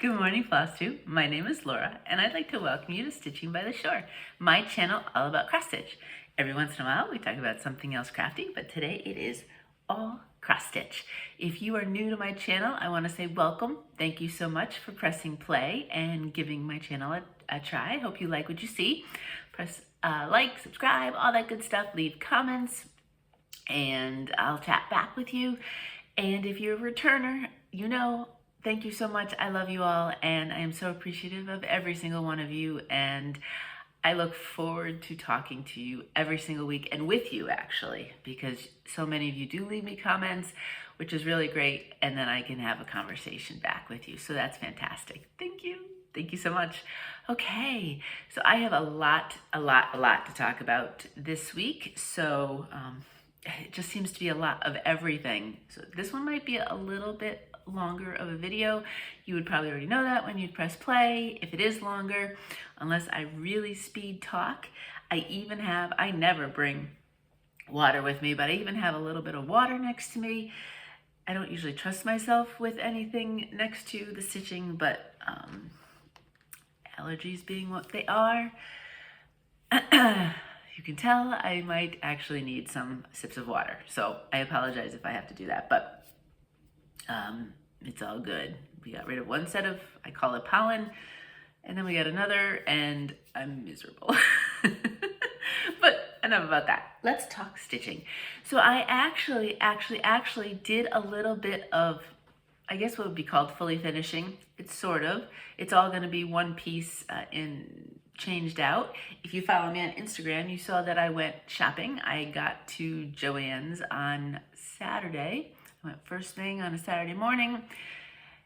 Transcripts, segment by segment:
Good morning, Flosstube. My name is Laura, and I'd like to welcome you to Stitching by the Shore, my channel all about cross stitch. Every once in a while, we talk about something else crafty, but today it is all cross stitch. If you are new to my channel, I want to say welcome. Thank you so much for pressing play and giving my channel a try. I hope you like what you see. Press like, subscribe, all that good stuff. Leave comments, and I'll chat back with you. And if you're a returner, you know, thank you so much. I love you all, and I am so appreciative of every single one of you, and I look forward to talking to you every single week, and with you actually, because so many of you do leave me comments, which is really great, and then I can have a conversation back with you, so that's fantastic. Thank you. Thank you so much. Okay, so I have a lot to talk about this week, so it just seems to be a lot of everything. So this one might be a little bit longer of a video. You would probably already know that when you press play, if it is longer, unless I really speed talk. I never bring water with me, but I even have a little bit of water next to me. I don't usually trust myself with anything next to the stitching, but allergies being what they are, you can tell I might actually need some sips of water. So I apologize if I have to do that, but it's all good. We got rid of one set of, I call it pollen, and then we got another, and I'm miserable. But enough about that. Let's talk stitching. So I actually did a little bit of, I guess what would be called fully finishing. It's sort of. It's all going to be one piece changed out. If you follow me on Instagram, you saw that I went shopping. I got to Joann's on Saturday. I went first thing on a Saturday morning.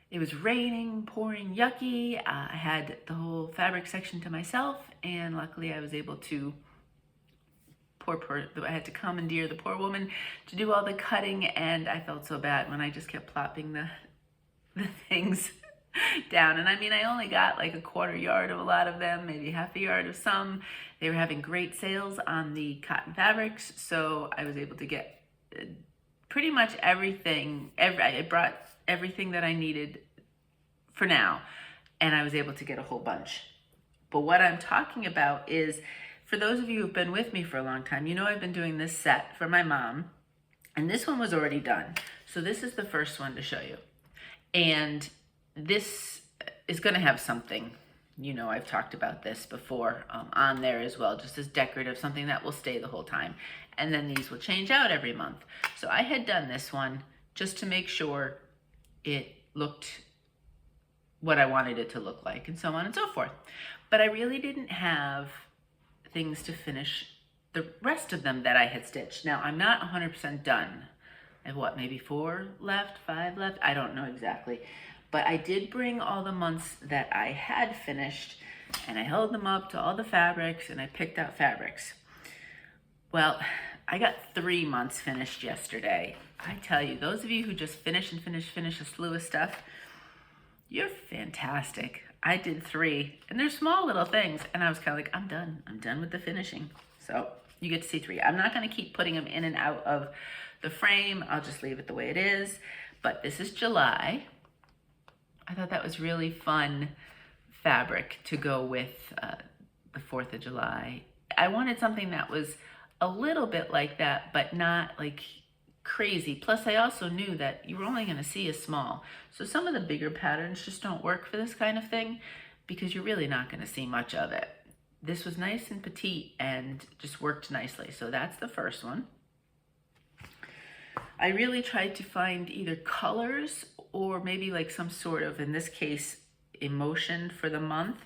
It was raining, pouring, yucky. I had the whole fabric section to myself, and luckily I was able to I had to commandeer the poor woman to do all the cutting, and I felt so bad when I just kept plopping the things down. And I mean, I only got like a quarter yard of a lot of them, maybe half a yard of some. They were having great sales on the cotton fabrics, so I was able to get pretty much everything. I brought everything that I needed for now, and I was able to get a whole bunch. But what I'm talking about is, for those of you who've been with me for a long time, you know I've been doing this set for my mom, and this one was already done. So this is the first one to show you. And this is going to have something, you know, I've talked about this before on there as well, just as decorative, something that will stay the whole time. And then these will change out every month. So I had done this one just to make sure it looked what I wanted it to look like, and so on and so forth. But I really didn't have things to finish the rest of them that I had stitched. Now, I'm not 100% done. I have what, maybe 4 left, 5 left? I don't know exactly. But I did bring all the months that I had finished, and I held them up to all the fabrics, and I picked out fabrics. Well, I got 3 months finished yesterday. I tell you, those of you who just finish a slew of stuff, you're fantastic. I did 3, and they're small little things, and I was kind of like, I'm done with the finishing. So you get to see 3. I'm not going to keep putting them in and out of the frame. I'll just leave it the way it is. But this is July. I thought that was really fun fabric to go with the 4th of July. I wanted something that was a little bit like that, but not like crazy. Plus, I also knew that you were only going to see a small. So some of the bigger patterns just don't work for this kind of thing because you're really not going to see much of it. This was nice and petite and just worked nicely. So that's the first one. I really tried to find either colors or maybe like some sort of, in this case, emotion for the month.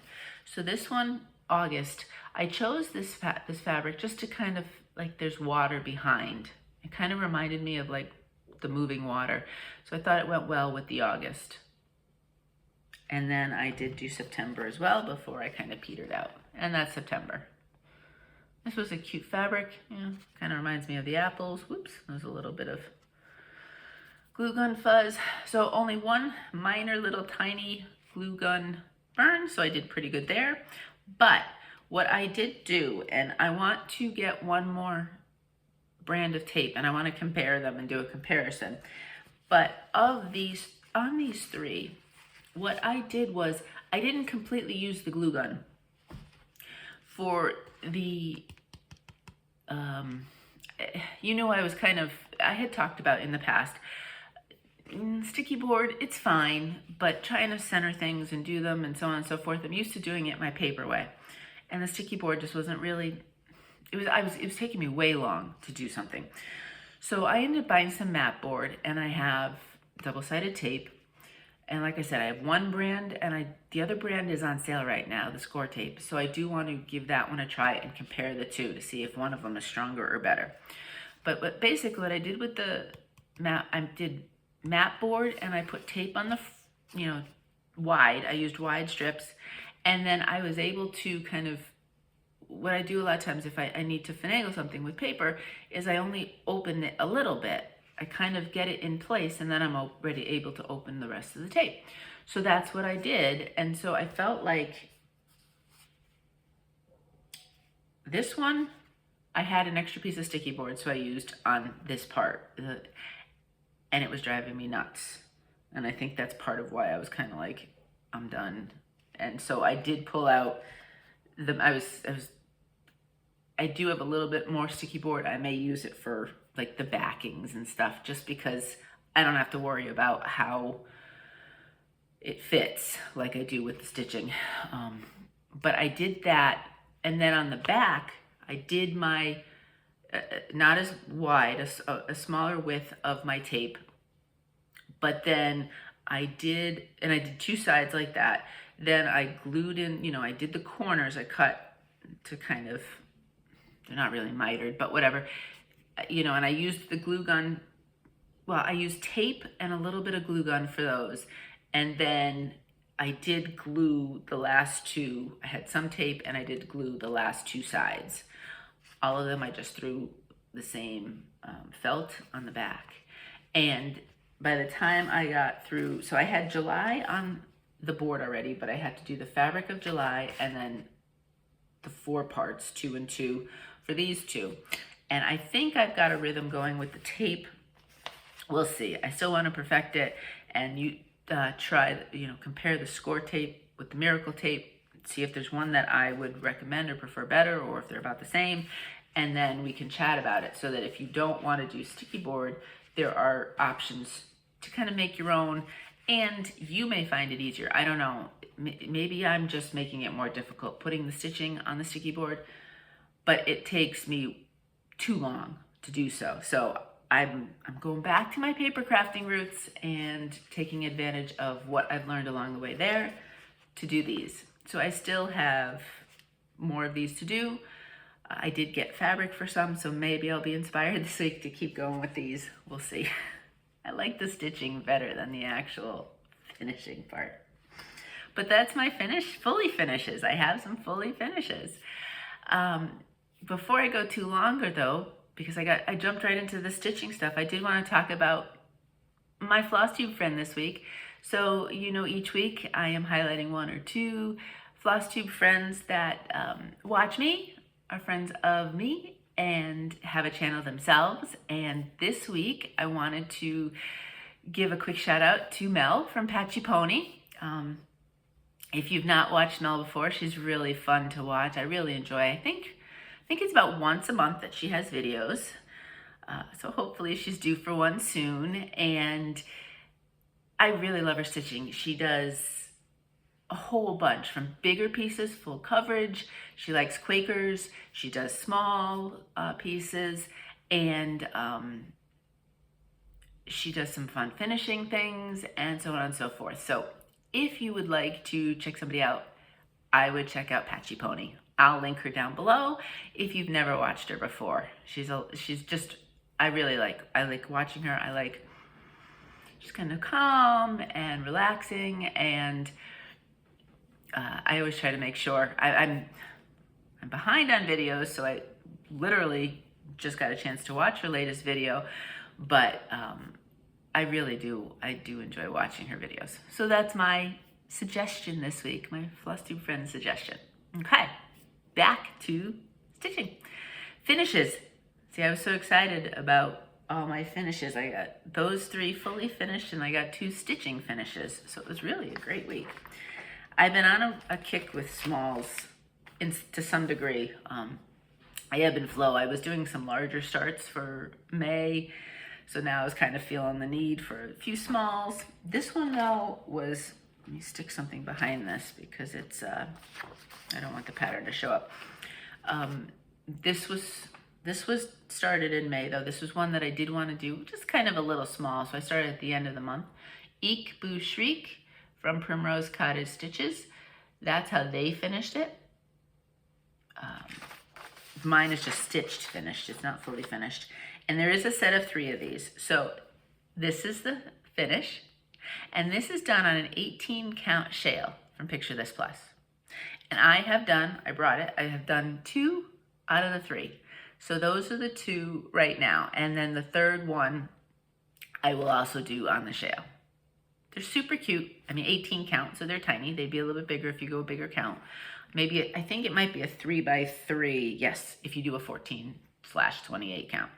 So this one, August, I chose this fabric just to kind of, like, there's water behind. It kind of reminded me of like the moving water. So I thought it went well with the August. And then I did do September as well before I kind of petered out. And that's September. This was a cute fabric. Yeah, kind of reminds me of the apples. Whoops, there's a little bit of glue gun fuzz. So only one minor little tiny glue gun burn, so I did pretty good there. But what I did do, and I want to get one more brand of tape, and I want to compare them and do a comparison. But of these, on these 3, what I did was I didn't completely use the glue gun for the, you know, I had talked about in the past, sticky board, it's fine, but trying to center things and do them and so on and so forth, I'm used to doing it my paper way. And the sticky board just wasn't really, it was taking me way long to do something. So I ended up buying some mat board, and I have double-sided tape. And like I said, I have one brand, and the other brand is on sale right now, the score tape. So I do want to give that one a try and compare the two to see if one of them is stronger or better. But basically what I did with the mat, I did mat board, and I put tape on the, you know, wide. I used wide strips, and then I was able to kind of, what I do a lot of times if I need to finagle something with paper is I only open it a little bit. I kind of get it in place, and then I'm already able to open the rest of the tape. So that's what I did. And so I felt like this one, I had an extra piece of sticky board, so I used on this part, and it was driving me nuts. And I think that's part of why I was kind of like, I'm done. And so I did pull out I do have a little bit more sticky board. I may use it for like the backings and stuff, just because I don't have to worry about how it fits like I do with the stitching. But I did that, and then on the back, I did my, not as wide, a smaller width of my tape, but then I did two sides like that. Then I glued in, you know, I did the corners, I cut to kind of, they're not really mitered, but whatever, you know, and I used the glue gun. Well, I used tape and a little bit of glue gun for those. And then I did glue the last two. I had some tape, and I did glue the last two sides. All of them, I just threw the same felt on the back. And by the time I got through, so I had July on the board already, but I had to do the fabric of July and then the 4 parts, 2 and 2, for these two. And I think I've got a rhythm going with the tape. We'll see. I still want to perfect it, and you try, you know, compare the score tape with the miracle tape, see if there's one that I would recommend or prefer better, or if they're about the same, and then we can chat about it, so that if you don't want to do sticky board, there are options to kind of make your own, and you may find it easier. I don't know. Maybe I'm just making it more difficult putting the stitching on the sticky board, but it takes me too long to do so. So I'm going back to my paper crafting roots and taking advantage of what I've learned along the way there to do these. So I still have more of these to do. I did get fabric for some, so maybe I'll be inspired this week to keep going with these. We'll see. I like the stitching better than the actual finishing part. But that's my fully finishes. I have some fully finishes. Before I go too longer though, because I jumped right into the stitching stuff, I did want to talk about my Flosstube friend this week. So, you know, each week I am highlighting 1 or 2 Flosstube friends that watch me, are friends of me, and have a channel themselves. And this week I wanted to give a quick shout out to Mel from Patchy Pony. If you've not watched Mel before, she's really fun to watch. I really enjoy. I think it's about once a month that she has videos. So hopefully she's due for one soon. And I really love her stitching. She does a whole bunch, from bigger pieces, full coverage. She likes Quakers. She does small pieces. And she does some fun finishing things, and so on and so forth. So if you would like to check somebody out, I would check out Patchy Pony. I'll link her down below if you've never watched her before. She's just, I like watching her. She's kind of calm and relaxing, and I always try to make sure, I'm behind on videos, so I literally just got a chance to watch her latest video, but I do enjoy watching her videos. So that's my suggestion this week, my Flosstube friend suggestion. Okay, back to stitching. Finishes. See, I was so excited about all my finishes. I got those 3 fully finished, and I got 2 stitching finishes. So it was really a great week. I've been on a kick with smalls to some degree. I ebb and flow. I was doing some larger starts for May, so now I was kind of feeling the need for a few smalls. This one though was, let me stick something behind this because it's, I don't want the pattern to show up. This was started in May though. This was one that I did want to do, just kind of a little small, so I started at the end of the month. Eek Boo Shriek from Primrose Cottage Stitches. That's how they finished it. Mine is just stitched finished. It's not fully finished. And there is a set of 3 of these. So this is the finish. And this is done on an 18 count shale from Picture This Plus. And I have done 2 out of the 3. So those are the 2 right now. And then the third one I will also do on the shale. They're super cute. I mean, 18 count, so they're tiny. They'd be a little bit bigger if you go a bigger count. Maybe, I think it might be a 3x3. Yes, if you do a 14/28 count.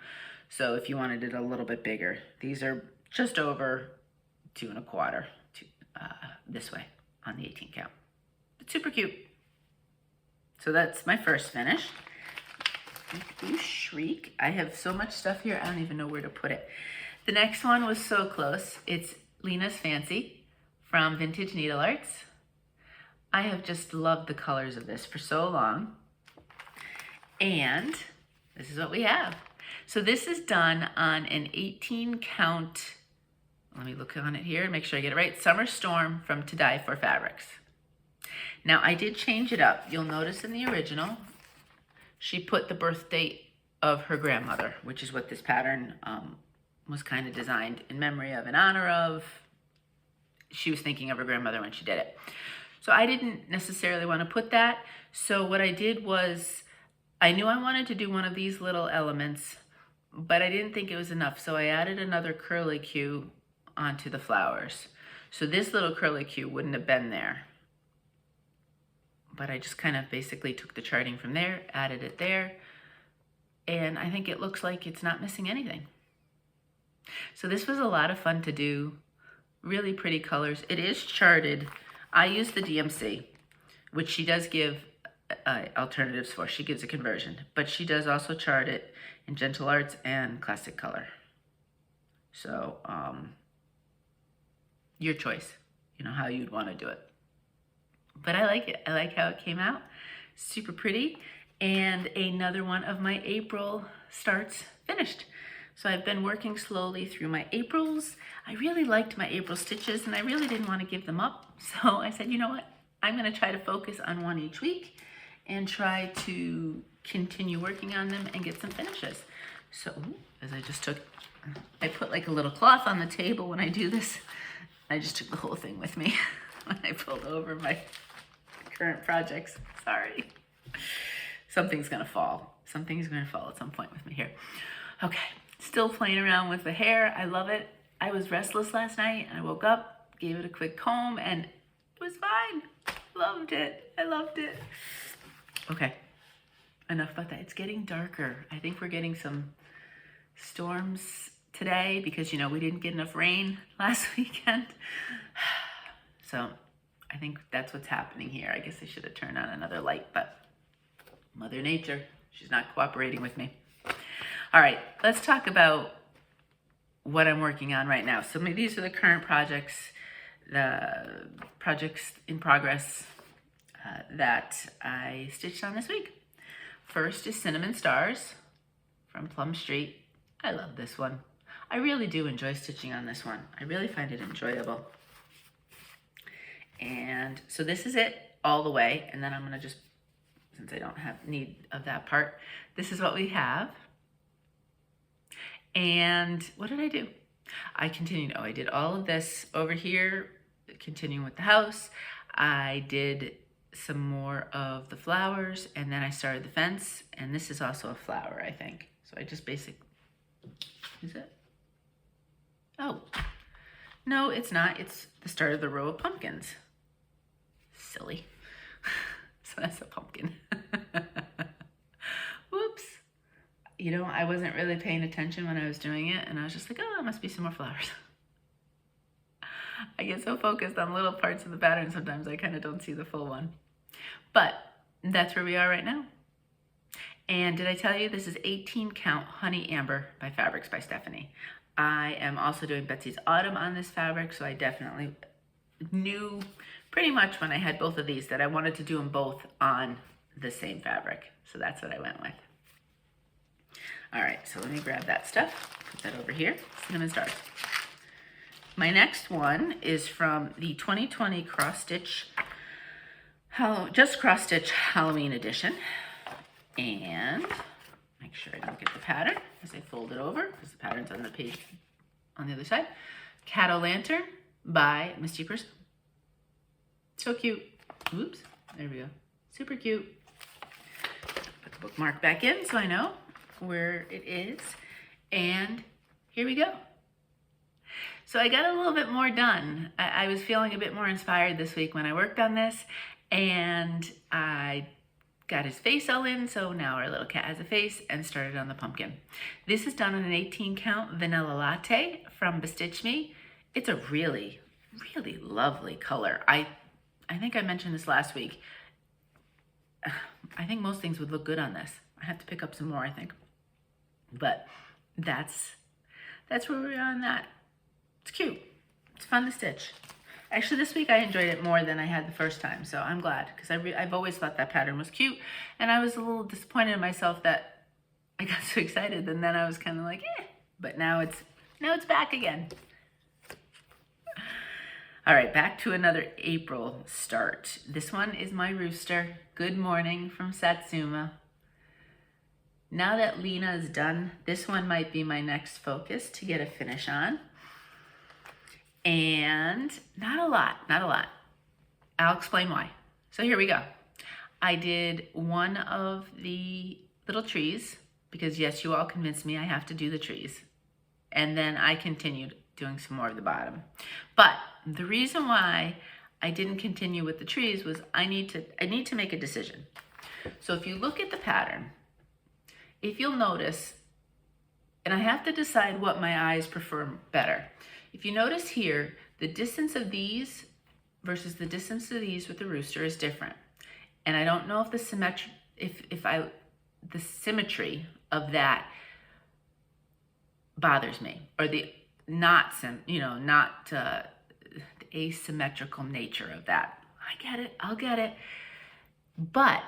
So if you wanted it a little bit bigger, these are just over 2 1/4 this way on the 18 count. It's super cute. So that's my first finish. Ooh, Shriek. I have so much stuff here, I don't even know where to put it. The next one was so close. It's Lena's Fancy from Vintage Needlearts. I have just loved the colors of this for so long. And this is what we have. So this is done on an 18 count, let me look on it here and make sure I get it right, Summer Storm from To Die For Fabrics. Now I did change it up. You'll notice in the original, she put the birth date of her grandmother, which is what this pattern was kind of designed in memory of, in honor of. She was thinking of her grandmother when she did it. So I didn't necessarily want to put that. So what I did was, I knew I wanted to do one of these little elements, but I didn't think it was enough. So I added another curlicue onto the flowers. So this little curlicue wouldn't have been there. But I just kind of basically took the charting from there, added it there, and I think it looks like it's not missing anything. So this was a lot of fun to do. Really pretty colors. It is charted. I use the DMC, which she does give alternatives for. She gives a conversion, but she does also chart it in Gentle Arts and Classic Color. So your choice, you know, how you'd want to do it. But I like it. I like how it came out. Super pretty. And another one of my April starts finished. So I've been working slowly through my Aprils. I really liked my April stitches and I really didn't want to give them up. So I said, you know what? I'm going to try to focus on one each week and try to continue working on them and get some finishes. So as I put like a little cloth on the table when I do this. I just took the whole thing with me when I pulled over my current projects. Sorry. Something's going to fall. Something's going to fall at some point with me here. Okay. Still playing around with the hair. I love it. I was restless last night and I woke up, gave it a quick comb, and it was fine. Loved it. I loved it. Okay. Enough about that. It's getting darker. I think we're getting some storms today because, you know, we didn't get enough rain last weekend. So I think that's what's happening here. I guess I should have turned on another light, but Mother Nature, she's not cooperating with me. All right, let's talk about what I'm working on right now. So these are the current projects, the projects in progress that I stitched on this week. First is Cinnamon Stars from Plum Street. I love this one. I really do enjoy stitching on this one. I really find it enjoyable. And so this is it all the way. And then I'm gonna just, since I don't have need of that part, this is what we have. And what did I do? I continued, I did all of this over here, continuing with the house. I did some more of the flowers and then I started the fence. And this is also a flower, I think. So I just is it? Oh, no, it's not. It's the start of the row of pumpkins. Silly. So that's a pumpkin. Whoops. you know, I wasn't really paying attention when I was doing it, and I was just like, oh, there must be some more flowers. I get so focused on little parts of the pattern sometimes I kind of don't see the full one. But that's where we are right now. And did I tell you this is 18 count Honey Amber by Fabrics by Stephanie. I am also doing Betsy's Autumn on this fabric, so I definitely knew pretty much when I had both of these that I wanted to do them both on the same fabric. So that's what I went with. All right, so let me grab that stuff, put that over here, Cinnamon Stars. My next one is from the 2020 Cross Stitch, just Cross Stitch Halloween edition. And make sure I don't get the pattern as I fold it over, because the pattern's on the page on the other side. Cat O' Lantern by Misty Pursel. So cute. Oops, there we go. Super cute. Put the bookmark back in so I know where it is. And here we go. So I got a little bit more done. I was feeling a bit more inspired this week when I worked on this, and I got his face all in, so now our little cat has a face, and started on the pumpkin. This is done on an 18 count Vanilla Latte from Bestitchme. It's a really, really lovely color. I think I mentioned this last week. I think most things would look good on this. I have to pick up some more, I think. But that's where we are on that. It's cute. It's fun to stitch. Actually, this week I enjoyed it more than I had the first time, so I'm glad, because I've always thought that pattern was cute, and I was a little disappointed in myself that I got so excited, and then I was kind of like, eh. But now it's back again. All right, back to another April start. This one is my rooster. Good morning from Satsuma. Now that Lena is done, this one might be my next focus to get a finish on. And not a lot. I'll explain why. So here we go. I did one of the little trees because, yes, you all convinced me I have to do the trees. And then I continued doing some more of the bottom. But the reason why I didn't continue with the trees was I need to make a decision. So if you look at the pattern, if you'll notice, and I have to decide what my eyes prefer better. If you notice here, the distance of these versus the distance of these with the rooster is different. And I don't know if the symmetry of that bothers me, or the the asymmetrical nature of that. I get it, I'll get it. But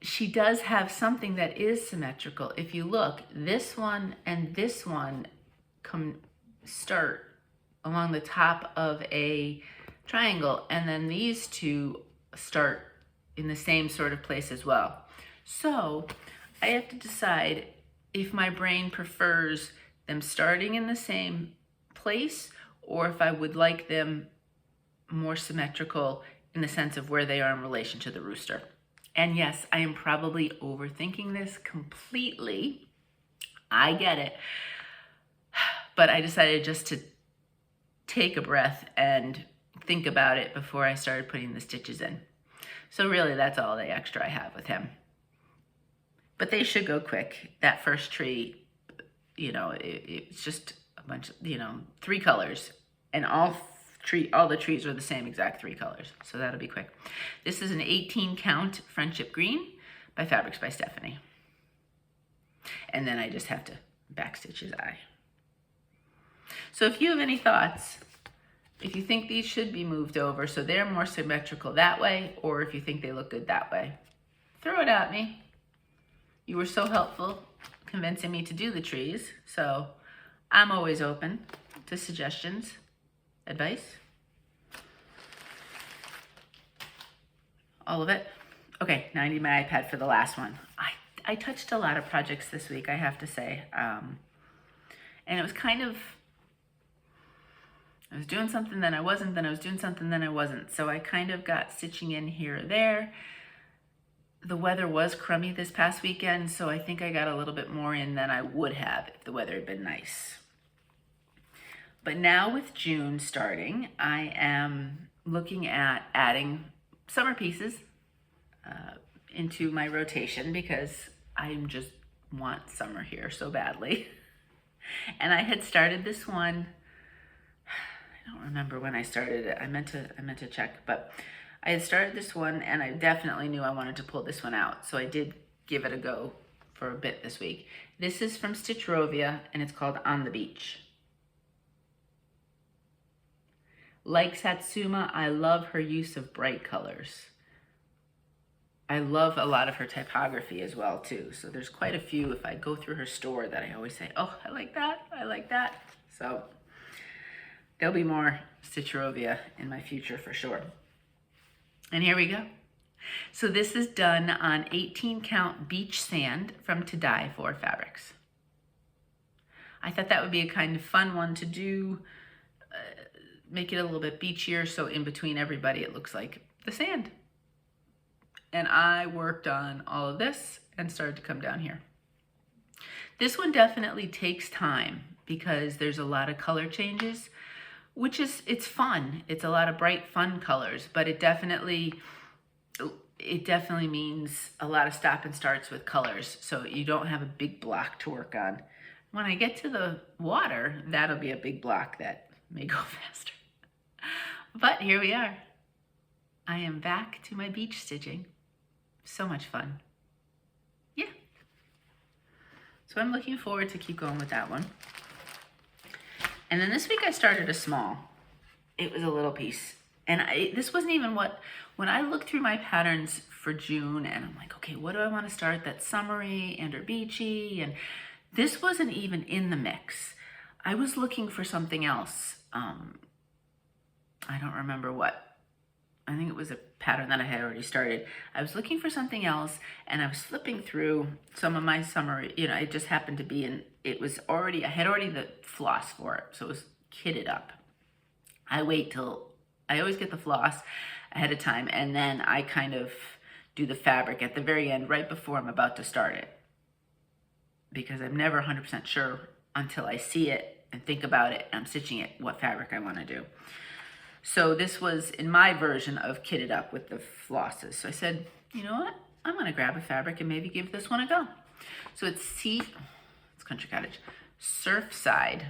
she does have something that is symmetrical. If you look, this one and this one start along the top of a triangle, and then these two start in the same sort of place as well. So I have to decide if my brain prefers them starting in the same place, or if I would like them more symmetrical in the sense of where they are in relation to the rooster. And yes, I am probably overthinking this completely. I get it. But I decided just to take a breath and think about it before I started putting the stitches in. So really, that's all the extra I have with him. But they should go quick. That first tree, it's just a bunch of, 3 colors. And all the trees are the same exact 3 colors. So that'll be quick. This is an 18 count Friendship Green by Fabrics by Stephanie. And then I just have to backstitch his eye. So if you have any thoughts, if you think these should be moved over so they're more symmetrical that way, or if you think they look good that way, throw it at me. You were so helpful convincing me to do the trees, so I'm always open to suggestions, advice. All of it. Okay, now I need my iPad for the last one. I touched a lot of projects this week, I have to say. And it was kind of, I was doing something, then I wasn't, then I was doing something, then I wasn't. So I kind of got stitching in here or there. The weather was crummy this past weekend, so I think I got a little bit more in than I would have if the weather had been nice. But now with June starting, I am looking at adding summer pieces into my rotation because I'm just want summer here so badly. And I had started this one, I don't remember when I started it. I meant to check, but I had started this one and I definitely knew I wanted to pull this one out. So I did give it a go for a bit this week. This is from Stitchrovia and it's called On the Beach. Like Satsuma, I love her use of bright colors. I love a lot of her typography as well too. So there's quite a few, if I go through her store, that I always say, oh, I like that, I like that. So there'll be more Stitchrovia in my future for sure. And here we go. So this is done on 18 count beach sand from To Die For fabrics. I thought that would be a kind of fun one to do, make it a little bit beachier, so in between everybody it looks like the sand. And I worked on all of this and started to come down here. This one definitely takes time because there's a lot of color changes, which is, it's fun. It's a lot of bright, fun colors, but it definitely means a lot of stop and starts with colors. So you don't have a big block to work on. When I get to the water, that'll be a big block that may go faster. But here we are. I am back to my beach stitching. So much fun. Yeah. So I'm looking forward to keep going with that one. And then this week I started a small. It was a little piece. And this wasn't even when I looked through my patterns for June and I'm like, okay, what do I want to start that's summery and or beachy? And this wasn't even in the mix. I was looking for something else. I don't remember what. I think it was a pattern that I had already started. I was looking for something else and I was flipping through some of my summer, it just happened to be in, I had already the floss for it. So it was kitted up. I always get the floss ahead of time and then I kind of do the fabric at the very end right before I'm about to start it. Because I'm never 100% sure until I see it and think about it and I'm stitching it what fabric I want to do. So this was in my version of kitted up with the flosses. So I said, you know what? I'm going to grab a fabric and maybe give this one a go. So it's Country Cottage, Surfside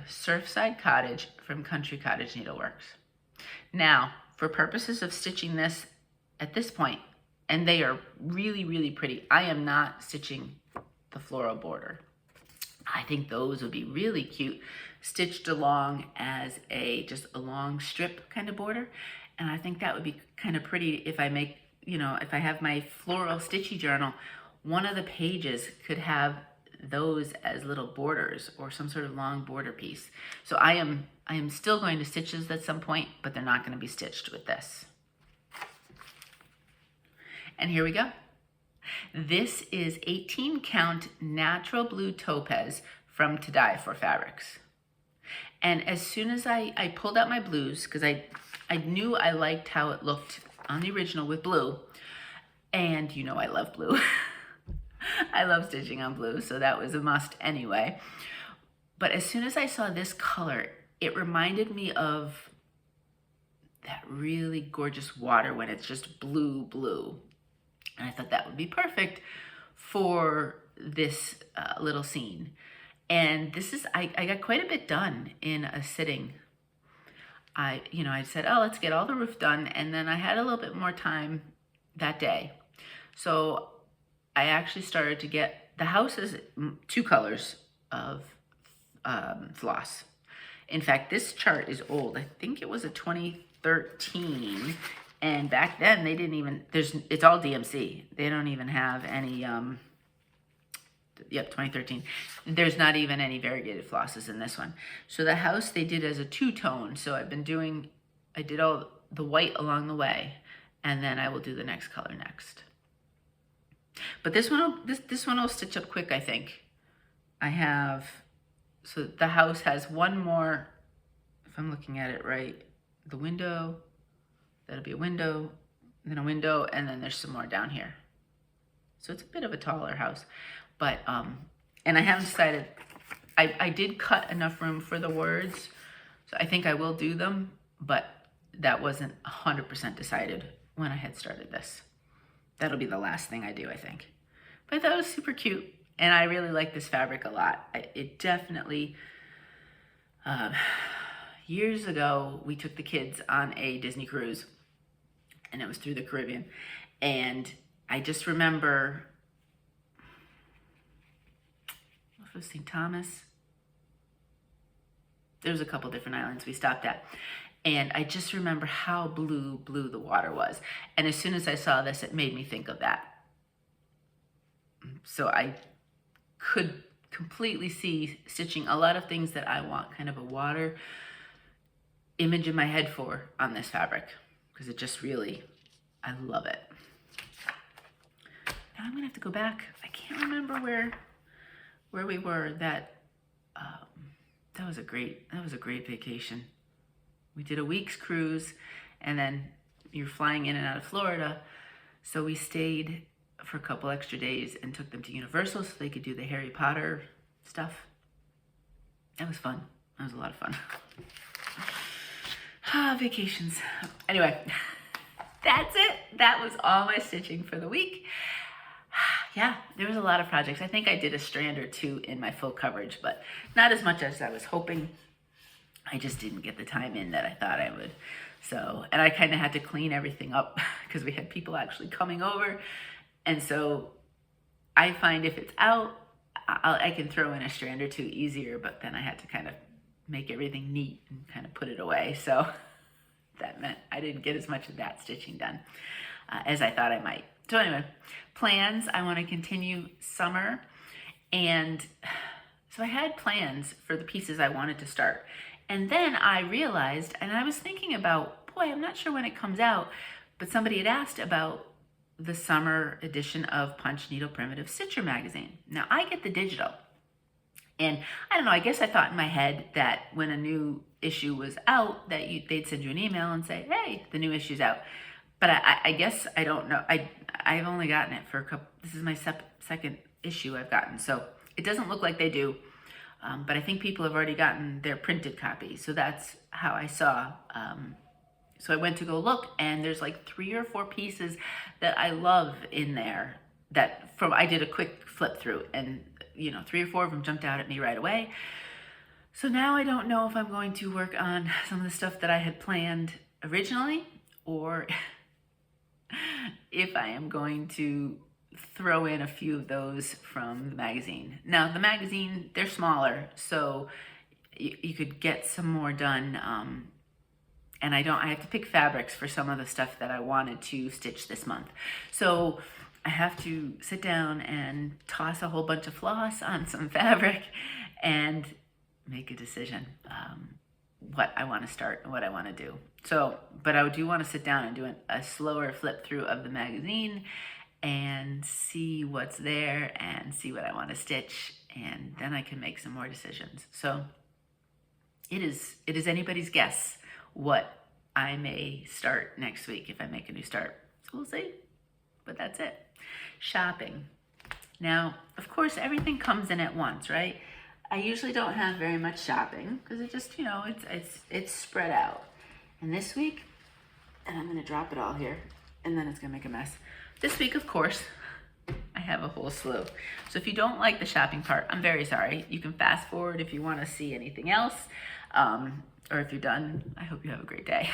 Cottage from Country Cottage Needleworks. Now, for purposes of stitching this at this point, and they are really, really pretty, I am not stitching the floral border. I think those would be really cute stitched along as just a long strip kind of border. And I think that would be kind of pretty if I make, if I have my floral stitchy journal, one of the pages could have those as little borders or some sort of long border piece. So I am still going to stitch this at some point, but they're not going to be stitched with this. And here we go. This is 18 count natural blue topaz from To Die For fabrics. And as soon as I pulled out my blues, because I knew I liked how it looked on the original with blue, and I love blue. I love stitching on blue, so that was a must anyway. But as soon as I saw this color, it reminded me of that really gorgeous water when it's just blue. And I thought that would be perfect for this little scene. And this is, I got quite a bit done in a sitting. I said, oh, let's get all the roof done. And then I had a little bit more time that day. So I actually started to get, the house is 2 colors of floss. In fact, this chart is old. I think it was a 2013. And back then they didn't even, it's all DMC. They don't even have any, 2013. There's not even any variegated flosses in this one. So the house they did as a 2-tone. So I did all the white along the way, and then I will do the next color next. But this one will stitch up quick, I think. So the house has one more, if I'm looking at it right, the window, that'll be a window, then a window, and then there's some more down here. So it's a bit of a taller house. But, and I haven't decided, I did cut enough room for the words, so I think I will do them, but that wasn't 100% decided when I had started this. That'll be the last thing I do, I think. But I thought it was super cute, And I really like this fabric a lot. It definitely, years ago, we took the kids on a Disney cruise, and it was through the Caribbean. And I just remember, what was St. Thomas? There was a couple different islands we stopped at. And I just remember how blue the water was. And as soon as I saw this, it made me think of that. So I could completely see stitching a lot of things that I want kind of a water image in my head for on this fabric, because it just really, I love it. Now I'm gonna have to go back. I can't remember where we were. That was a great vacation. We did a week's cruise, and then you're flying in and out of Florida, so we stayed for a couple extra days and took them to Universal so they could do the Harry Potter stuff. That was fun. That was a lot of fun. Vacations. Anyway, that's it. That was all my stitching for the week. Yeah, there was a lot of projects. I think I did a strand or two in my full coverage, but not as much as I was hoping. I just didn't get the time in that I thought I would. So, and I kind of had to clean everything up because we had people actually coming over. And so I find if it's out, I can throw in a strand or two easier, but then I had to kind of make everything neat and kind of put it away. So that meant I didn't get as much of that stitching done as I thought I might. So anyway, plans, I want to continue summer. And so I had plans for the pieces I wanted to start. And then I realized, and I was thinking about, boy, I'm not sure when it comes out, but somebody had asked about the summer edition of Punch Needle Primitive Stitcher magazine. Now I get the digital, and I don't know, I guess I thought in my head that when a new issue was out that they'd send you an email and say, hey, the new issue's out. But I guess I don't know. I've only gotten it for a couple, this is my second issue I've gotten, so it doesn't look like they do. But I think people have already gotten their printed copy. So that's how I saw. So I went to go look, and there's like 3 or 4 pieces that I love in there that I did a quick flip through, and 3 or 4 of them jumped out at me right away. So now I don't know if I'm going to work on some of the stuff that I had planned originally, or if I am going to throw in a few of those from the magazine. Now the magazine, they're smaller, so you could get some more done, and I have to pick fabrics for some of the stuff that I wanted to stitch this month. So I have to sit down and toss a whole bunch of floss on some fabric and make a decision what I want to start and what I want to do. So, but I do want to sit down and do a slower flip through of the magazine and see what's there and see what I want to stitch, and then I can make some more decisions. So it is anybody's guess what I may start next week if I make a new start. So we'll see, but that's it. Shopping. Now, of course, everything comes in at once, right? I usually don't have very much shopping because it just, it's spread out. And this week, and I'm gonna drop it all here, and then it's gonna make a mess. This week, of course, I have a whole slew. So if you don't like the shopping part, I'm very sorry. You can fast forward if you want to see anything else. Or if you're done, I hope you have a great day.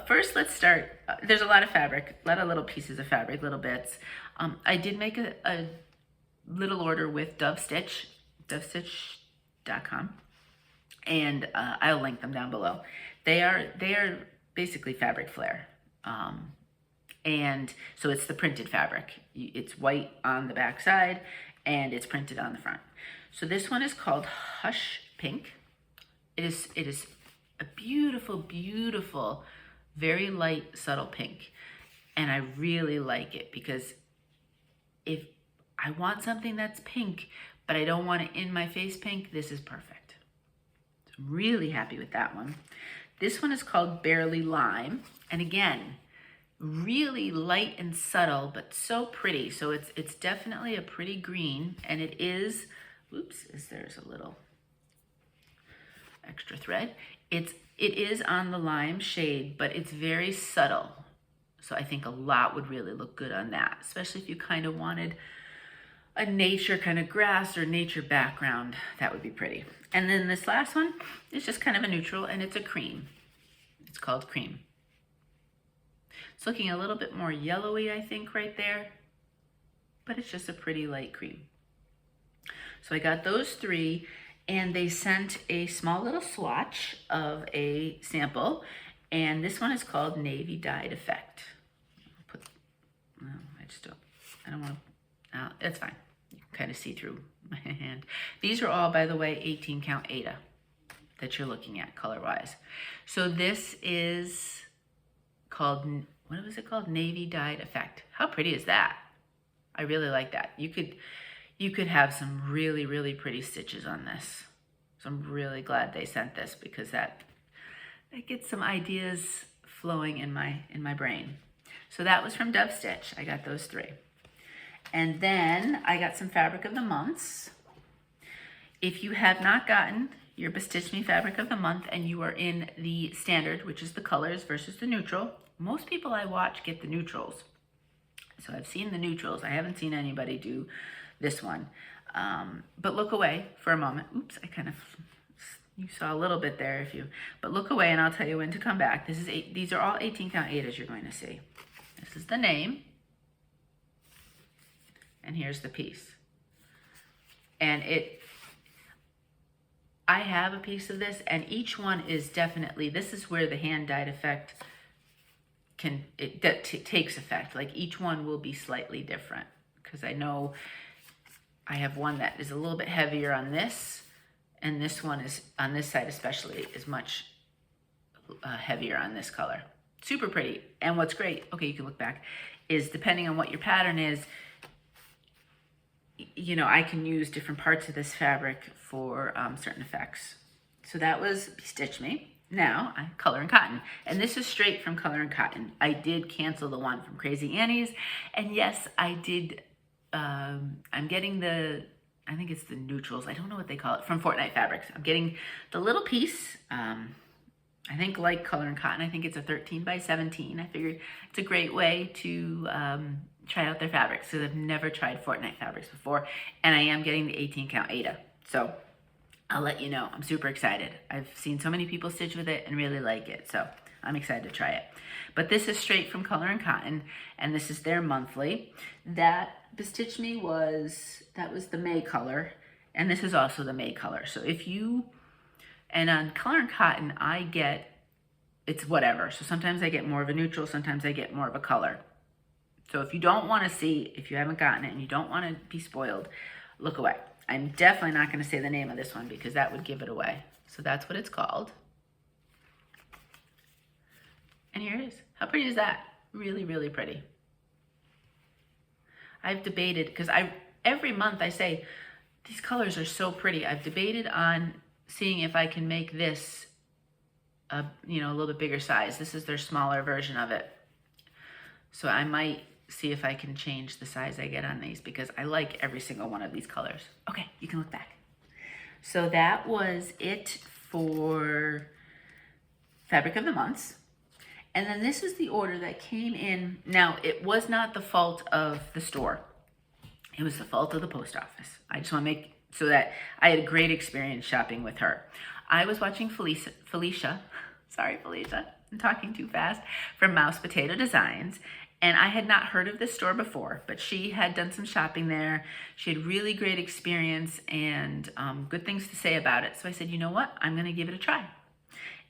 First, let's start. There's a lot of fabric, a lot of little pieces of fabric, little bits. I did make a little order with Dove Stitch, dovestitch.com. And I'll link them down below. They are basically fabric flare. And so it's the printed fabric. It's white on the back side and it's printed on the front. So this one is called Hush Pink. It is a beautiful, beautiful, very light, subtle pink. And I really like it because if I want something that's pink, but I don't want it in my face pink, this is perfect. So I'm really happy with that one. This one is called Barely Lime. And again, really light and subtle, but so pretty. So it's definitely a pretty green, and it is, there's a little extra thread. It is on the lime shade, but it's very subtle. So I think a lot would really look good on that, especially if you kind of wanted a nature kind of grass or nature background. That would be pretty. And then this last one is just kind of a neutral, and it's a cream. It's called Cream. It's looking a little bit more yellowy, I think, right there, but it's just a pretty light cream. So I got those three, and they sent a small little swatch of a sample, and this one is called Navy Dyed Effect. I don't want to, it's fine. You can kind of see through my hand. These are all, by the way, 18 count Aida that you're looking at color-wise. So this is called, what was it called? Navy Dyed Effect. How pretty is that? I really like that. You could have some really, really pretty stitches on this. So I'm really glad they sent this, because that gets some ideas flowing in my brain. So that was from Dove Stitch. I got those three. And then I got some Fabric of the Months. If you have not gotten your Bestitchme Fabric of the Month and you are in the standard, which is the colors versus the neutral, most people I watch get the neutrals. So I've seen the neutrals. I haven't seen anybody do this one. But look away for a moment. Oops, you saw a little bit there but look away and I'll tell you when to come back. These are all 18 count Aidas you're going to see. This is the name. And here's the piece. And I have a piece of this, and each one is definitely, this is where the hand dyed effect takes effect. Like each one will be slightly different, because I know I have one that is a little bit heavier on this, and this one is, on this side especially, is much heavier on this color. Super pretty. And what's great, okay, you can look back, is depending on what your pattern is, you know, I can use different parts of this fabric for certain effects. So that was Stitchme. Now, Color and Cotton. And this is straight from Color and Cotton. I did cancel the one from Crazy Annie's. And yes, I did, I'm getting I think it's the neutrals. I don't know what they call it, from Fortnite Fabrics. I'm getting the little piece, I think like Color and Cotton. I think it's a 13 by 17. I figured it's a great way to try out their fabrics, because I've never tried Fortnite Fabrics before, and I am getting the 18 count Aida. So I'll let you know. I'm super excited. I've seen so many people stitch with it and really like it, so I'm excited to try it. But this is straight from Color and Cotton, and this is their monthly. That Bestitchme that was the May color, and this is also the May color. So and on Color and Cotton, it's whatever. So sometimes I get more of a neutral, sometimes I get more of a color. So if you don't want to see, if you haven't gotten it and you don't want to be spoiled, look away. I'm definitely not going to say the name of this one, because that would give it away. So that's what it's called. And here it is. How pretty is that? Really, really pretty. I've debated, because every month I say, these colors are so pretty. I've debated on seeing if I can make this a little bit bigger size. This is their smaller version of it. So I might see if I can change the size I get on these, because I like every single one of these colors. Okay, you can look back. So that was it for Fabric of the Months. And then this is the order that came in. Now, it was not the fault of the store. It was the fault of the post office. I just want to make so that I had a great experience shopping with her. I was watching Felicia, sorry Felicia, I'm talking too fast, from Mouse Potato Designs. And I had not heard of this store before, but she had done some shopping there. She had really great experience and good things to say about it. So I said, you know what? I'm going to give it a try.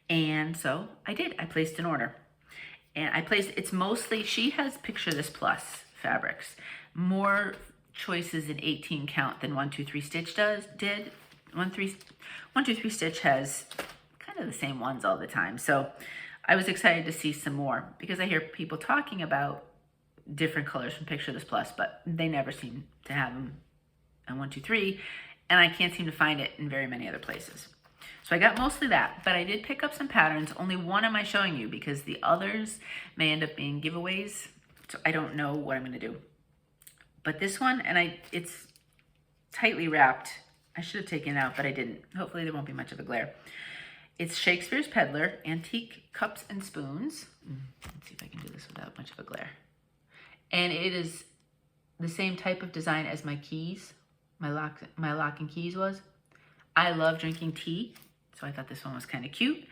And so I did. I placed an order. And it's mostly, she has Picture This Plus fabrics. More choices in 18 count than 123 Stitch did. 123 Stitch has kind of the same ones all the time. So I was excited to see some more, because I hear people talking about different colors from Picture This Plus, but they never seem to have them on 123, and I can't seem to find it in very many other places. So I got mostly that, but I did pick up some patterns. Only one am I showing you, because the others may end up being giveaways, so I don't know what I'm going to do. But this one, and it's tightly wrapped. I should have taken it out, but I didn't. Hopefully there won't be much of a glare. It's Shakespeare's Peddler, Antique Cups and Spoons. Let's see if I can do this without much of a glare. And it is the same type of design as my keys, my lock and keys was. I love drinking tea, so I thought this one was kind of cute.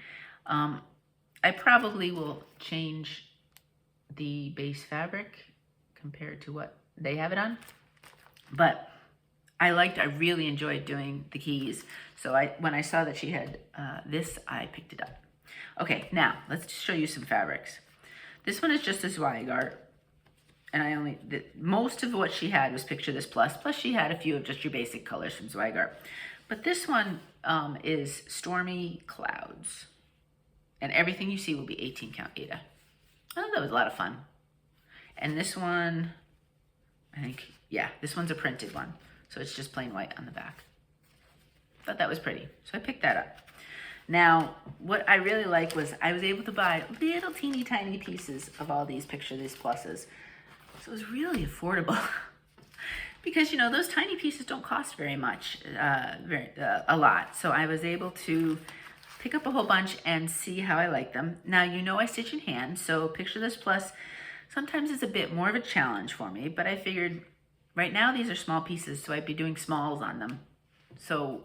I probably will change the base fabric compared to what they have it on, but I really enjoyed doing the keys. So when I saw that she had this, I picked it up. Okay, now let's show you some fabrics. This one is just a Zweigart, and most of what she had was Picture This Plus she had a few of just your basic colors from Zweigart. But this one is Stormy Clouds, and everything you see will be 18 count Ada. I thought that was a lot of fun. And this one, I think, yeah, this one's a printed one. So it's just plain white on the back. Thought that was pretty, so I picked that up. Now, what I really like was I was able to buy little teeny tiny pieces of all these Picture This Pluses. So it was really affordable. Because, you know, those tiny pieces don't cost very much, a lot. So I was able to pick up a whole bunch and see how I like them. Now, you know I stitch in hand, so Picture This Plus sometimes is a bit more of a challenge for me, but I figured right now these are small pieces, so I'd be doing smalls on them. So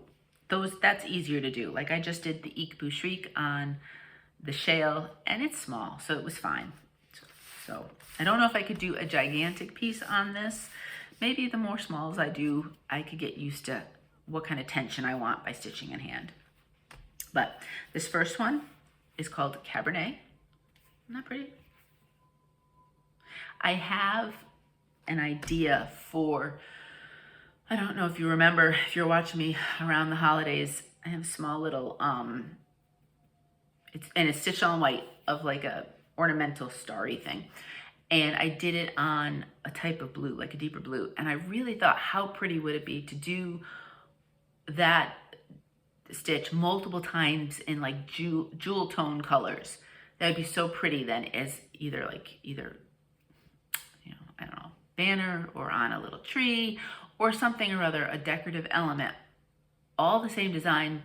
that's easier to do. Like I just did the Eekboo Shriek on the Shale, and it's small, so it was fine. So I don't know if I could do a gigantic piece on this. Maybe the more smalls I do, I could get used to what kind of tension I want by stitching in hand. But this first one is called Cabernet. Isn't that pretty? I have an idea for, I don't know if you remember, if you're watching me around the holidays, I have a small little, it's stitched all in white of like a ornamental starry thing. And I did it on a type of blue, like a deeper blue. And I really thought, how pretty would it be to do that stitch multiple times in like jewel tone colors? That would be so pretty then, as either, you know, I don't know, banner or on a little tree or something or other, a decorative element. All the same design,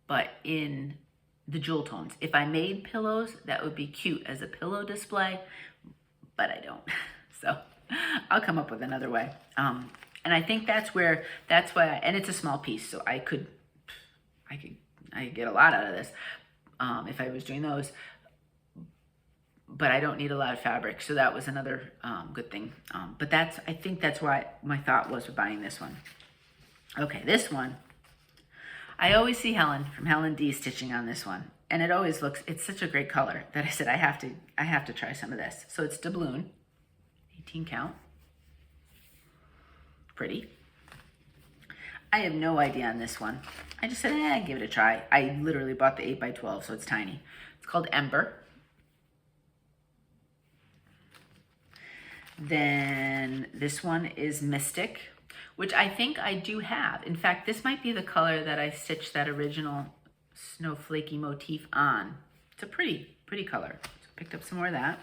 but in the jewel tones. If I made pillows, that would be cute as a pillow display, but I don't. So I'll come up with another way. And I think that's why, and it's a small piece, so I could get a lot out of this if I was doing those, but I don't need a lot of fabric. So that was another good thing. But I think that's why my thought was with buying this one. Okay, this one, I always see Helen from Helen D stitching on this one. And it always it's such a great color that I said, I have to try some of this. So it's doubloon, 18 count. Pretty. I have no idea on this one. I just said, give it a try. I literally bought the 8x12, so it's tiny. It's called Ember. Then this one is Mystic, which I think I do have. In fact, this might be the color that I stitched that original snowflakey motif on. It's a pretty color. So I picked up some more of that.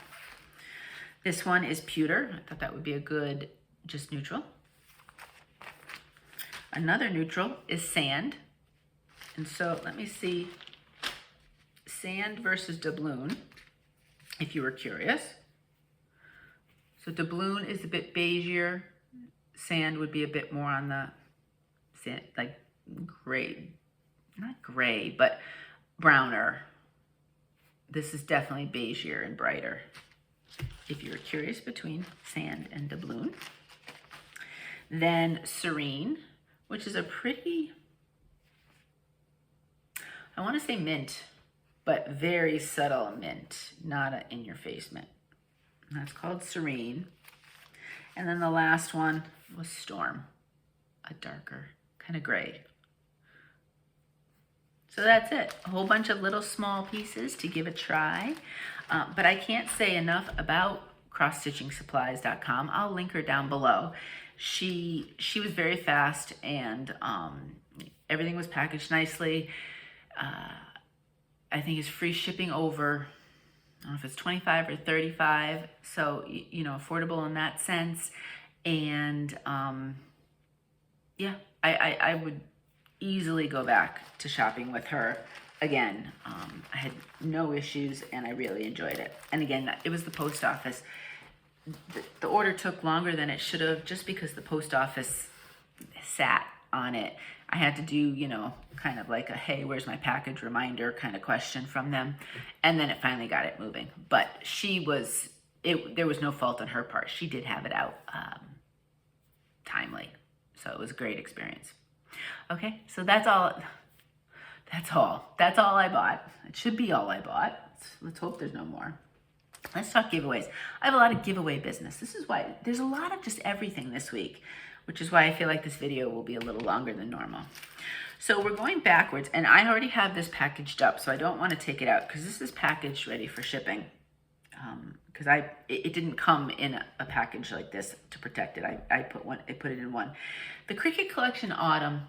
This one is Pewter. I thought that would be a good just neutral. Another neutral is Sand. And so let me see, Sand versus doubloon, if you were curious. So doubloon is a bit beigeier. Sand would be a bit more on the sand, like gray, not gray, but browner. This is definitely beigeier and brighter, if you're curious between Sand and doubloon. Then Serene, which is a pretty, I want to say mint, but very subtle mint, not an in-your-face mint. And that's called Serene. And then the last one was Storm, a darker kind of gray. So that's it. A whole bunch of little small pieces to give a try. But I can't say enough about crossstitchingsupplies.com. I'll link her down below. She was very fast, and everything was packaged nicely. I think it's free shipping over, I don't know if it's 25 or 35, so, you know, affordable in that sense. And yeah, I would easily go back to shopping with her again. I had no issues, and I really enjoyed it. And again, it was the post office. the order took longer than it should have just because the post office sat on it. I had to do, you know, kind of like a, hey, where's my package reminder kind of question from them. And then it finally got it moving. But there was no fault on her part. She did have it out timely. So it was a great experience. Okay, so that's all I bought. It should be all I bought. Let's hope there's no more. Let's talk giveaways. I have a lot of giveaway business. This is why there's a lot of just everything this week, which is why I feel like this video will be a little longer than normal. So we're going backwards, and I already have this packaged up, so I don't want to take it out because this is packaged ready for shipping. Because it didn't come in a package like this to protect it. I put it in one. The Cricut Collection Autumn,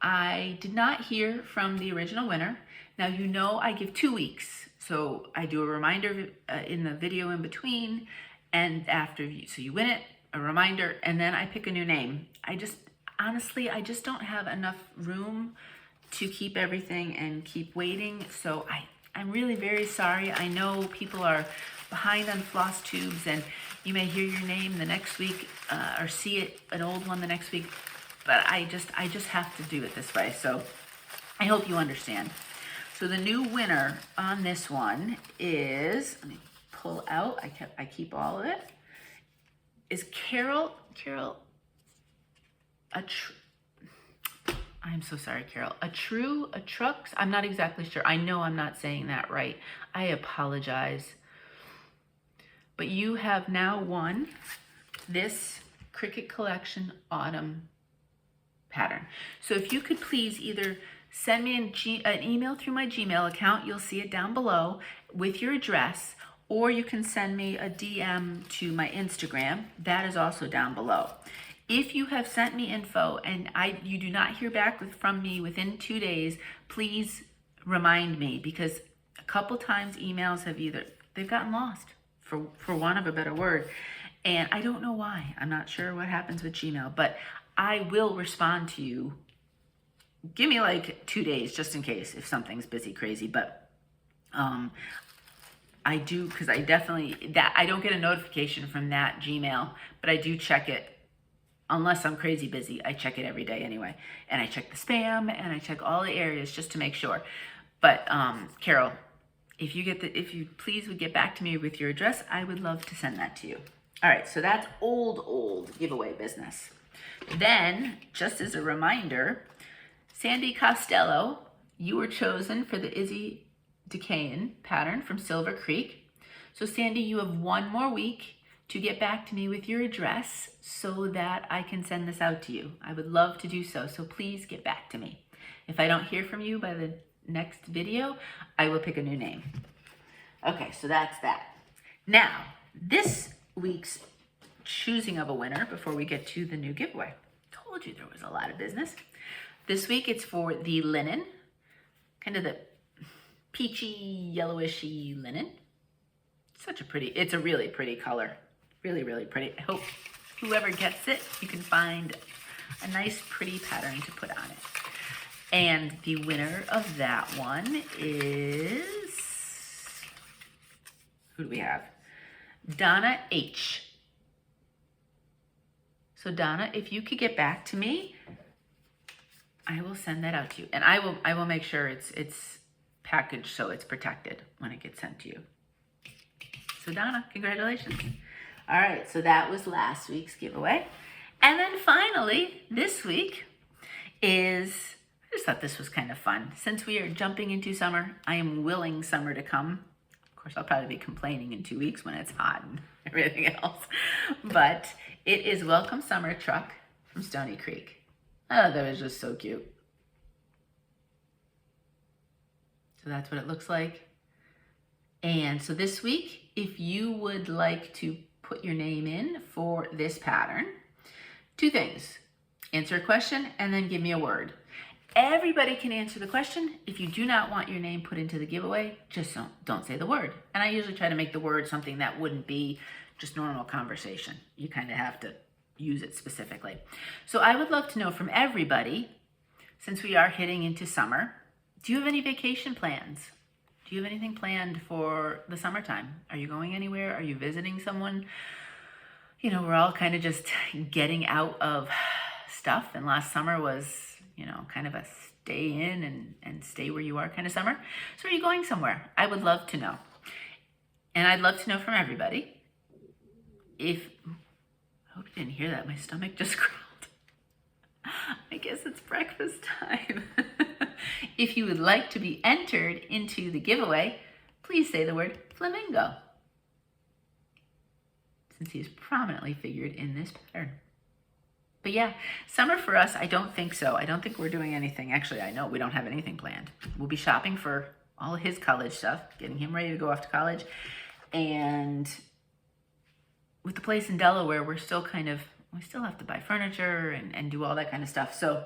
I did not hear from the original winner. Now, you know I give 2 weeks. So I do a reminder in the video in between and after so you win it, a reminder, and then I pick a new name. Honestly, I just don't have enough room to keep everything and keep waiting. So I'm really very sorry. I know people are behind on floss tubes and you may hear your name the next week or see an old one the next week, but I just have to do it this way. So I hope you understand. So the new winner on this one is, let me pull out, I keep all of it, is Carol, I'm so sorry, Carol, a trucks, I'm not exactly sure. I know I'm not saying that right. I apologize. But you have now won this Cricut Collection Autumn pattern. So if you could please either send me an email through my Gmail account, you'll see it down below, with your address, or you can send me a DM to my Instagram. That is also down below. If you have sent me info and you do not hear back from me within 2 days, please remind me, because a couple times emails have they've gotten lost, for want of a better word. And I don't know why. I'm not sure what happens with Gmail, but I will respond to you. Give me like 2 days just in case if something's busy, crazy. But I do, because I don't get a notification from that Gmail, but I do check it. Unless I'm crazy busy, I check it every day anyway. And I check the spam and I check all the areas just to make sure. But Carol, if you please would get back to me with your address, I would love to send that to you. All right, so that's old giveaway business. Then, just as a reminder, Sandy Costello, you were chosen for the Izzy Decayan pattern from Silver Creek. So Sandy, you have 1 more week to get back to me with your address so that I can send this out to you. I would love to do so, so please get back to me. If I don't hear from you by the next video, I will pick a new name. Okay, so that's that. Now, this week's choosing of a winner before we get to the new giveaway. Told you there was a lot of business. This week it's for the linen, kind of the peachy, yellowishy linen. It's a really pretty color. Really, really pretty. I hope whoever gets it, you can find a nice pretty pattern to put on it. And the winner of that one is, who do we have? Donna H. So Donna, if you could get back to me, I will send that out to you. And I will make sure it's packaged so it's protected when it gets sent to you. So Donna, congratulations. All right, so that was last week's giveaway. And then finally, this week is, I just thought this was kind of fun. Since we are jumping into summer, I am willing summer to come. Of course, I'll probably be complaining in 2 weeks when it's hot and everything else. But it is Welcome Summer Truck from Stony Creek. Oh, that was just so cute. So that's what it looks like. And so this week, if you would like to put your name in for this pattern, 2 things. Answer a question and then give me a word. Everybody can answer the question. If you do not want your name put into the giveaway, just don't say the word. And I usually try to make the word something that wouldn't be just normal conversation. You kind of have to use it specifically. So I would love to know from everybody, since we are hitting into summer, do you have any vacation plans? Do you have anything planned for the summertime? Are you going anywhere? Are you visiting someone? you know, we're all kind of just getting out of stuff. And last summer was, you know, kind of a stay in and stay where you are kind of summer. So are you going somewhere? I would love to know. And I'd love to know from everybody if, I hope you didn't hear that. My stomach just growled. I guess it's breakfast time. If you would like to be entered into the giveaway, please say the word flamingo, since he's prominently figured in this pattern. But yeah, summer for us, I don't think so. I don't think we're doing anything. Actually, I know we don't have anything planned. We'll be shopping for all of his college stuff, getting him ready to go off to college. And with the place in Delaware, we're still kind of, we still have to buy furniture and do all that kind of stuff. So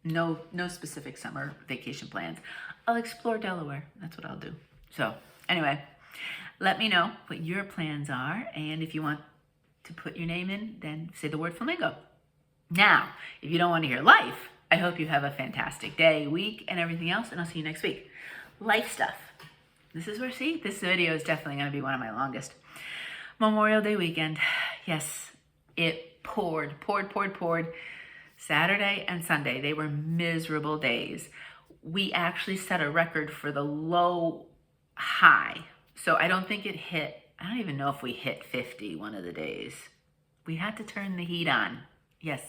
no specific summer vacation plans. I'll explore Delaware. That's what I'll do. So anyway, let me know what your plans are. And if you want to put your name in, then say the word flamingo. Now, if you don't want to hear life, I hope you have a fantastic day, week, and everything else. And I'll see you next week. Life stuff. This is where, see, this video is definitely going to be one of my longest. Memorial Day weekend. Yes, it poured. Saturday and Sunday, they were miserable days. We actually set a record for the low high. So I don't think it hit, I don't even know if we hit 50 one of the days. We had to turn the heat on. Yes,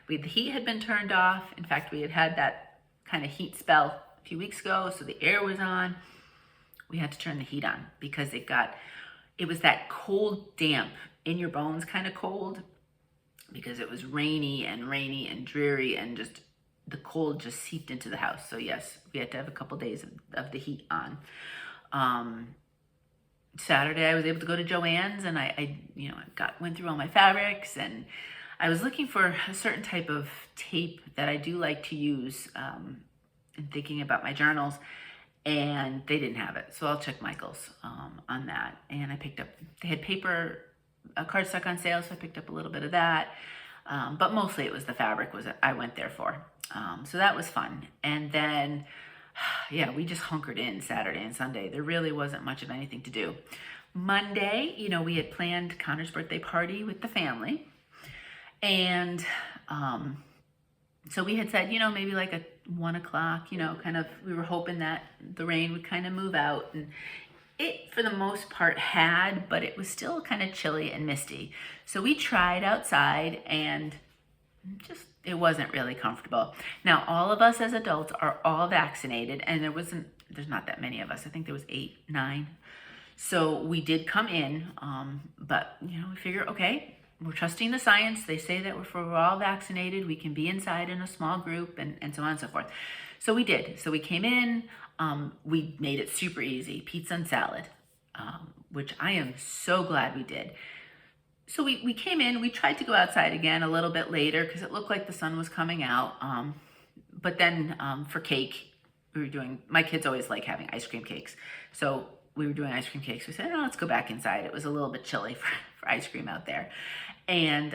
the heat had been turned off. In fact, we had that kind of heat spell a few weeks ago, so the air was on. We had to turn the heat on because it was that cold, damp, in your bones kind of cold, because it was rainy and dreary, and just the cold just seeped into the house. So yes, we had to have a couple days of the heat on. Saturday, I was able to go to Joann's, and I went through all my fabrics, and I was looking for a certain type of tape that I do like to use in thinking about my journals, and they didn't have it. So I'll check Michael's on that. And I picked up, they had paper cardstock on sale, so I picked up a little bit of that. But mostly it was the fabric I went there for. So that was fun. And then, yeah, we just hunkered in Saturday and Sunday. There really wasn't much of anything to do. Monday, you know, we had planned Connor's birthday party with the family. And so we had said, you know, maybe like at 1 o'clock, you know, kind of, we were hoping that the rain would kind of move out. And it, for the most part, had, but it was still kind of chilly and misty. So we tried outside, and just, it wasn't really comfortable. Now, all of us as adults are all vaccinated, and there's not that many of us. I think there was 8, 9. So we did come in, but, you know, we figure, okay, we're trusting the science. They say that if we're all vaccinated, we can be inside in a small group, and so on and so forth. So we did. So we came in, we made it super easy, pizza and salad, which I am so glad we did. So we came in, we tried to go outside again a little bit later because it looked like the sun was coming out. But then for cake, we were doing, my kids always like having ice cream cakes. So we were doing ice cream cakes. We said, oh, let's go back inside. It was a little bit chilly for ice cream out there. And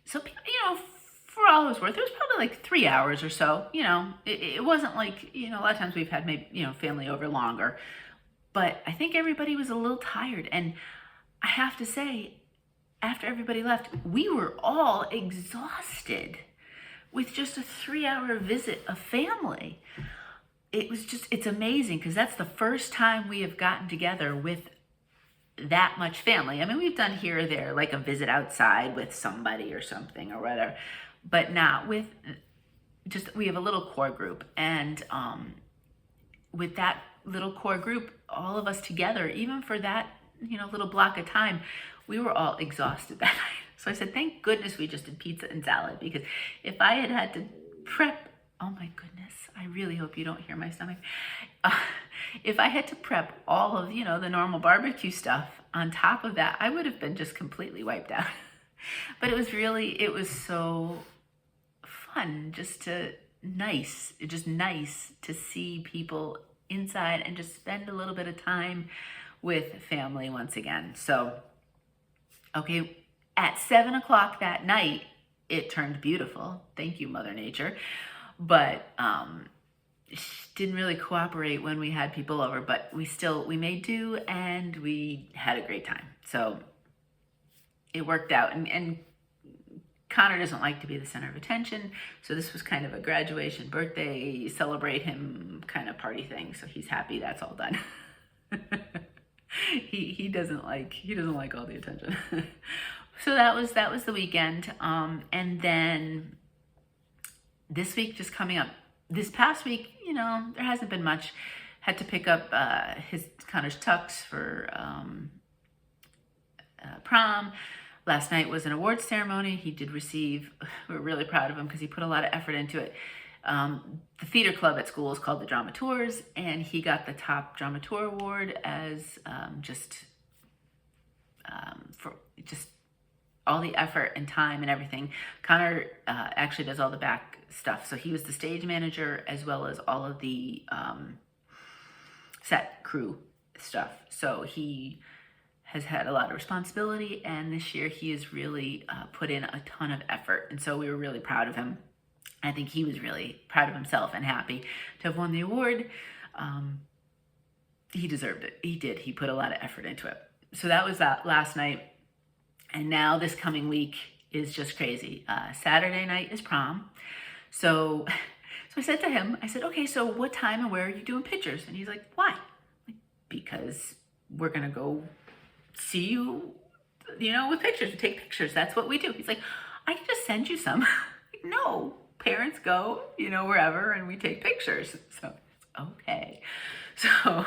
so, you know, for all it was worth, it was probably like 3 hours or so. You know, it wasn't like, you know, a lot of times we've had maybe, you know, family over longer. But I think everybody was a little tired. And I have to say, after everybody left, we were all exhausted with just a 3-hour visit of family. It was just, it's amazing because that's the first time we have gotten together with that much family. I mean, we've done here or there, like a visit outside with somebody or something or whatever, but not with just, we have a little core group. And with that little core group, all of us together, even for that, you know, little block of time, we were all exhausted that night. So I said, thank goodness we just did pizza and salad, because if I had had to prep, oh my goodness, I really hope you don't hear my stomach. If I had to prep all of, you know, the normal barbecue stuff on top of that, I would have been just completely wiped out. But it was so fun, just nice to see people inside and just spend a little bit of time with family once again. So, okay, at 7 o'clock that night, it turned beautiful. Thank you, Mother Nature. But didn't really cooperate when we had people over, but we made do and we had a great time. So it worked out. And Connor doesn't like to be the center of attention, so this was kind of a graduation, birthday, celebrate him kind of party thing. So he's happy that's all done. he doesn't like all the attention. So that was the weekend, and then this week just coming up. This past week, there hasn't been much. Had to pick up Connor's tux for prom. Last night was an awards ceremony. He did receive, we're really proud of him because he put a lot of effort into it. The theater club at school is called the Dramatours, and he got the top Dramateur award as for just all the effort and time and everything. Connor actually does all the back stuff. So he was the stage manager as well as all of the set crew stuff. So he has had a lot of responsibility, and this year he has really put in a ton of effort. And so we were really proud of him. I think he was really proud of himself and happy to have won the award. He deserved it. He did. He put a lot of effort into it. So that was that last night. And now this coming week is just crazy. Saturday night is prom. So I said to him, okay, so what time and where are you doing pictures? And he's like, why? Like, because we're going to go see you, with pictures. We take pictures. That's what we do. He's like, I can just send you some. No, parents go, wherever, and we take pictures. So, okay. So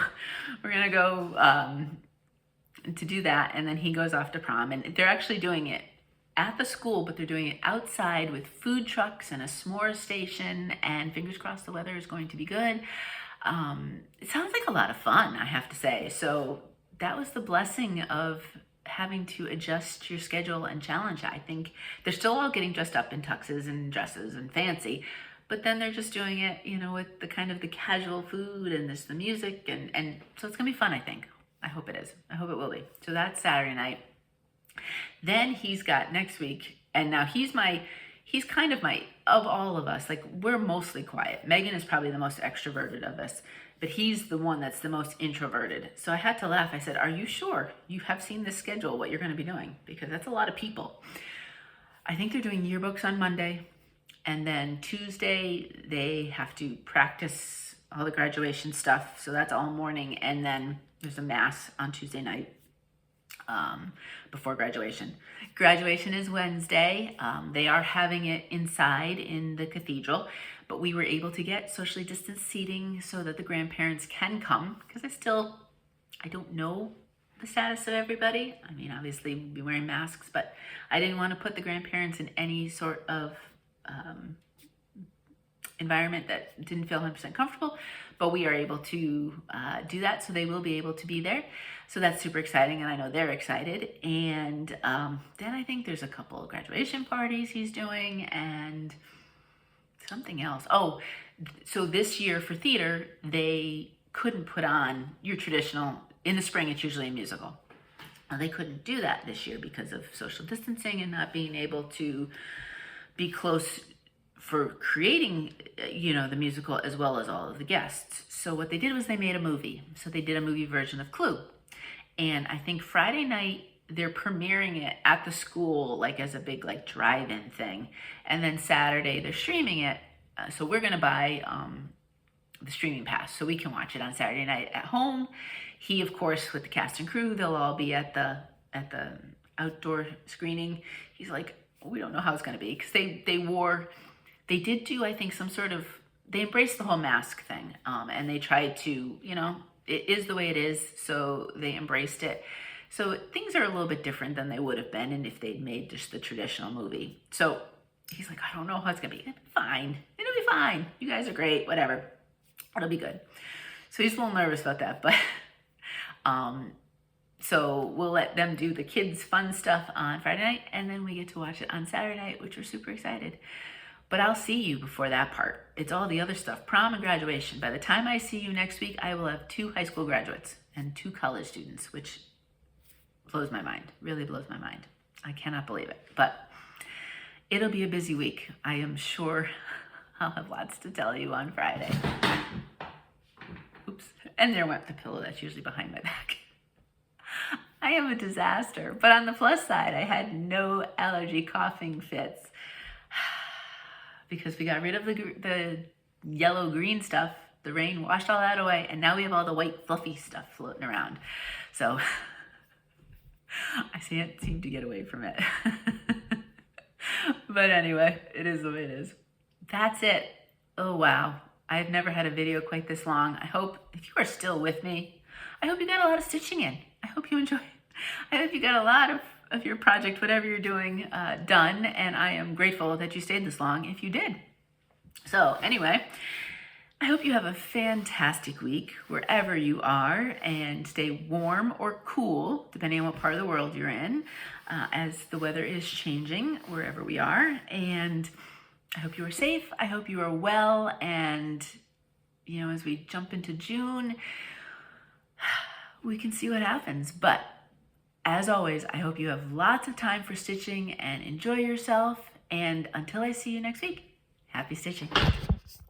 we're going to go to do that, and then he goes off to prom, and they're actually doing it at the school, but they're doing it outside with food trucks and a s'more station, and fingers crossed the weather is going to be good. It sounds like a lot of fun, I have to say. So that was the blessing of having to adjust your schedule and challenge. I think they're still all getting dressed up in tuxes and dresses and fancy, but then they're just doing it, with the kind of the casual food and the music, and so it's gonna be fun, I think. I hope it is. I hope it will be. So that's Saturday night. Then he's got next week, and now he's kind of of all of us, like, we're mostly quiet. Megan is probably the most extroverted of us, but he's the one that's the most introverted. So I had to laugh. I said, are you sure you have seen the schedule, what you're going to be doing? Because that's a lot of people. I think they're doing yearbooks on Monday, and then Tuesday they have to practice all the graduation stuff. So that's all morning, and then there's a mass on Tuesday night before graduation. Graduation is Wednesday. They are having it inside in the cathedral, but we were able to get socially distanced seating so that the grandparents can come, because I don't know the status of everybody. I mean, obviously we'll be wearing masks, but I didn't want to put the grandparents in any sort of environment that didn't feel 100% comfortable, but we are able to do that, so they will be able to be there. So that's super exciting, and I know they're excited. And then I think there's a couple of graduation parties he's doing, and something else. Oh, so this year for theater, they couldn't put on your traditional, in the spring it's usually a musical. They couldn't do that this year because of social distancing and not being able to be close for creating, the musical as well as all of the guests. So what they did was they made a movie. So they did a movie version of Clue. And I think Friday night, they're premiering it at the school, like as a big drive-in thing. And then Saturday, they're streaming it. So we're gonna buy the streaming pass so we can watch it on Saturday night at home. He, of course, with the cast and crew, they'll all be at the outdoor screening. He's like, we don't know how it's gonna be, because they did do, I think, they embraced the whole mask thing, and they tried to, it is the way it is, so they embraced it. So things are a little bit different than they would have been, and if they'd made just the traditional movie. So he's like, I don't know how it's gonna be. It'll be fine. It'll be fine. You guys are great. Whatever. It'll be good. So he's a little nervous about that, but so we'll let them do the kids' fun stuff on Friday night, and then we get to watch it on Saturday night, which we're super excited. But I'll see you before that part. It's all the other stuff, prom and graduation. By the time I see you next week, I will have 2 high school graduates and 2 college students, which blows my mind, really blows my mind. I cannot believe it, but it'll be a busy week. I am sure I'll have lots to tell you on Friday. Oops. And there went the pillow that's usually behind my back. I am a disaster. But on the plus side, I had no allergy coughing fits because we got rid of the yellow-green stuff. The rain washed all that away, and now we have all the white fluffy stuff floating around. So I can't seem to get away from it. But anyway, it is the way it is. That's it. Oh, wow. I've never had a video quite this long. I hope, if you are still with me, I hope you got a lot of stitching in. I hope you enjoy it. I hope you got a lot of your project, whatever you're doing, done. And I am grateful that you stayed this long if you did. So anyway, I hope you have a fantastic week wherever you are, and stay warm or cool, depending on what part of the world you're in, as the weather is changing wherever we are. And I hope you are safe. I hope you are well. And, you know, as we jump into June, we can see what happens. But as always, I hope you have lots of time for stitching and enjoy yourself. And until I see you next week, happy stitching.